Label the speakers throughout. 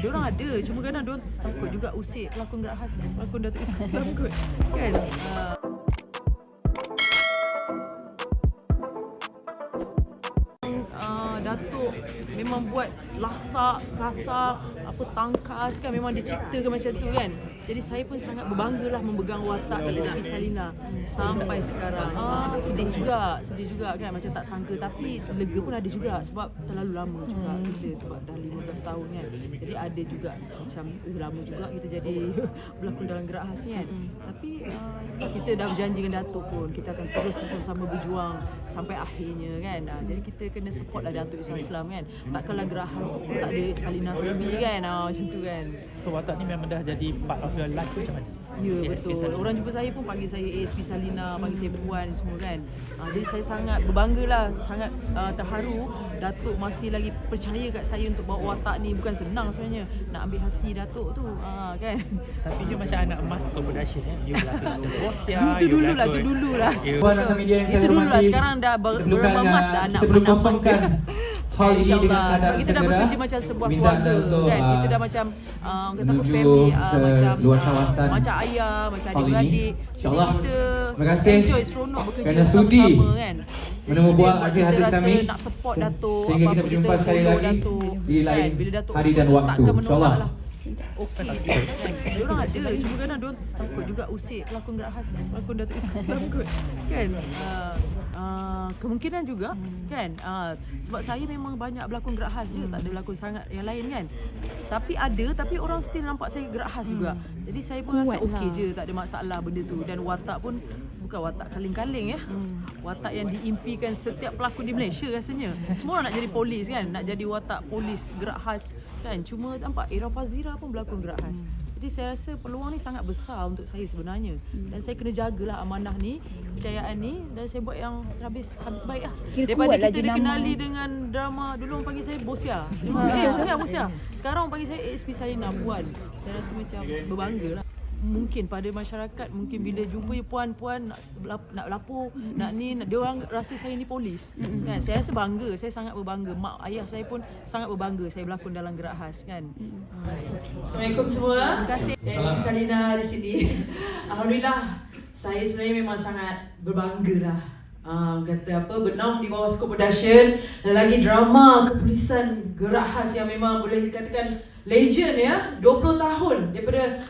Speaker 1: Diorang ada, cuma kadang diorang takut juga usik pelakon gerak khas, pelakon Datuk Islam kot. Kan? Datuk memang buat lasak, kasar, apa tangkas kan, memang dia ciptakan macam tu kan. Jadi saya pun sangat berbanggalah memegang watak SP Salina sampai sekarang. Sedih juga kan, macam tak sangka, tapi lega pun ada juga sebab terlalu lama juga kita, sebab dah 15 tahun kan. Jadi ada juga macam lama juga kita jadi berlakon dalam gerak khas kan. Tapi kita dah berjanji dengan Datuk pun kita akan terus bersama-sama berjuang sampai akhirnya kan. Jadi kita kena support lah Datuk Islam kan. Takkanlah gerak khas tak ada Salina Salbi kan, macam tu kan.
Speaker 2: So watak ni memang dah jadi part of your life macam mana?
Speaker 1: Ya, betul. Orang jumpa saya pun panggil saya ASP Salina, panggil saya Puan semua kan. Jadi saya sangat berbanggalah, sangat terharu Datuk masih lagi percaya kat saya untuk bawa watak ni. Bukan senang sebenarnya nak ambil hati Datuk tu kan.
Speaker 2: Tapi dia macam anak emas production ya. You berlakon Rosia.
Speaker 1: Itu dulu lah. Itu dulu lah. Sekarang dah berapa emas dah anak emas dia.
Speaker 3: Hal ini dengan
Speaker 1: sebab
Speaker 3: kadar
Speaker 1: kita dah
Speaker 3: segera
Speaker 1: bekerja macam sebuah keluarga kan. Kita dah macam kata apa,
Speaker 3: menuju
Speaker 1: family
Speaker 3: ke luar kawasan
Speaker 1: macam ayah, macam
Speaker 3: hal ini.
Speaker 1: adik-beradik.
Speaker 3: InsyaAllah.
Speaker 1: Kita
Speaker 3: Terima kasih
Speaker 1: enjoy, seronok bekerja
Speaker 3: kerana sudi
Speaker 1: bersama-sama kan.
Speaker 3: menemu buah
Speaker 1: Kita
Speaker 3: artis-artis
Speaker 1: rasa
Speaker 3: kami,
Speaker 1: nak support Datuk,
Speaker 3: sehingga kita
Speaker 1: apa-apa
Speaker 3: berjumpa sekali
Speaker 1: follow
Speaker 3: lagi
Speaker 1: Datuk,
Speaker 3: di lain
Speaker 1: kan. Bila Datuk
Speaker 3: hari dan
Speaker 1: follow,
Speaker 3: waktu.
Speaker 1: takkan menolak
Speaker 3: InsyaAllah.
Speaker 1: lah. Okey je kan. Diorang ada, cuma kadang diorang takut juga usik pelakon gerak khas, pelakon Datuk Islam kot kan. Kemungkinan juga kan, sebab saya memang banyak berlakon gerak khas je, tak ada berlakon sangat yang lain kan. Tapi orang still nampak saya gerak khas juga. Jadi saya pun rasa okey je, tak ada masalah benda tu. Dan watak pun bukan watak kaling-kaling ya. Watak yang diimpikan setiap pelakon di Malaysia rasanya. Semua orang nak jadi polis kan, nak jadi watak polis gerak khas kan. Cuma nampak Ira Fazira pun berlakon gerak khas. Jadi saya rasa peluang ni sangat besar untuk saya sebenarnya. Dan saya kena jagalah amanah ni, kepercayaan ni, dan saya buat yang habis baik lah. Daripada kita dikenali dengan drama, dulu orang panggil saya Bosia. Bosia. Sekarang orang panggil saya ASP Salina, Puan. Saya rasa macam berbangga lah. Mungkin pada masyarakat, mungkin bila jumpa puan-puan nak lapor, dia orang rasa saya ni polis kan. Saya rasa bangga, saya sangat berbangga. Mak ayah saya pun sangat berbangga saya berlakon dalam gerak khas kan. Assalamualaikum semua. Terima kasih ASP Salina di sini. Alhamdulillah, saya sebenarnya memang sangat berbangga lah. Kata apa, bernaung di bawah Skop Production dan lagi drama kepolisan gerak khas yang memang boleh dikatakan legend ya. 20 tahun daripada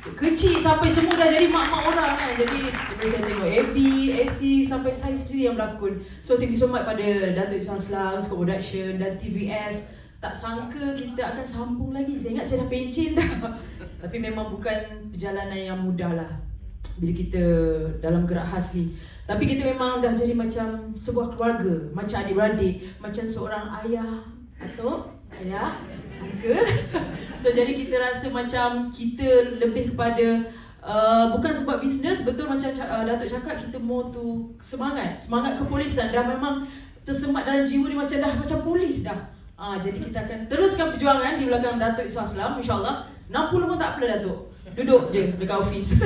Speaker 1: kecil sampai semua dah jadi mak-mak orang kan. Jadi saya tengok AB, AC sampai saya sendiri yang berlakon. So thank you so much pada Datuk Islam, Skop Production dan TVS. Tak sangka kita akan sambung lagi. Saya ingat saya dah pencen dah. Tapi memang bukan perjalanan yang mudah lah bila kita dalam gerak khas ni. Tapi kita memang dah jadi macam sebuah keluarga, macam adik-beradik, macam seorang ayah atau ayah, uncle. So jadi kita rasa macam kita lebih kepada bukan sebab bisnes, betul macam Datuk cakap, kita more tu semangat kepolisan dah memang tersemat dalam jiwa ni, macam dah macam polis dah. Jadi kita akan teruskan perjuangan di belakang Datuk Islam, insya-Allah. 60 pun tak apa Datuk. Duduk je dekat office.